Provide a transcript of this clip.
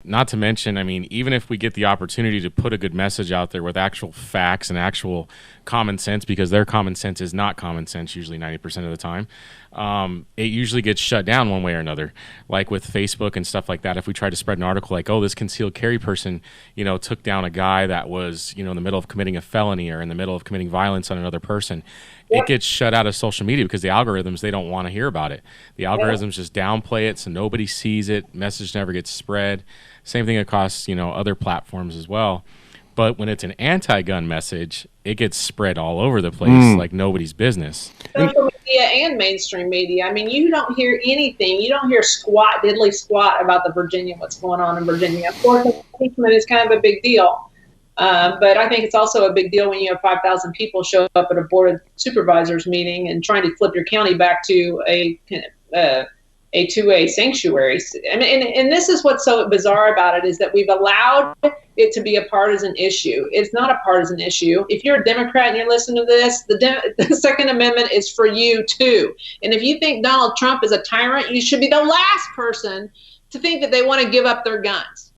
Not to mention, I mean, even if we get the opportunity to put a good message out there with actual facts and actual common sense, because their common sense is not common sense usually 90% of the time, it usually gets shut down one way or another. Like with Facebook and stuff like that, if we try to spread an article like, oh, this concealed carry person, took down a guy that was, in the middle of committing a felony or in the middle of committing violence on another person, it gets shut out of social media because the algorithms, they don't want to hear about it. The algorithms just downplay it so nobody sees it. Message never gets spread. Same thing across, other platforms as well. But when it's an anti-gun message, it gets spread all over the place like nobody's business. Social media and mainstream media. I mean, you don't hear anything. You don't hear diddly squat about what's going on in Virginia. Of course, impeachment is kind of a big deal. But I think it's also a big deal when you have 5,000 people show up at a board of supervisors meeting and trying to flip your county back to a 2A sanctuary. I mean, and this is what's so bizarre about it, is that we've allowed it to be a partisan issue. It's not a partisan issue. If you're a Democrat and you're listening to this, the Second Amendment is for you too. And if you think Donald Trump is a tyrant, you should be the last person to think that they want to give up their guns.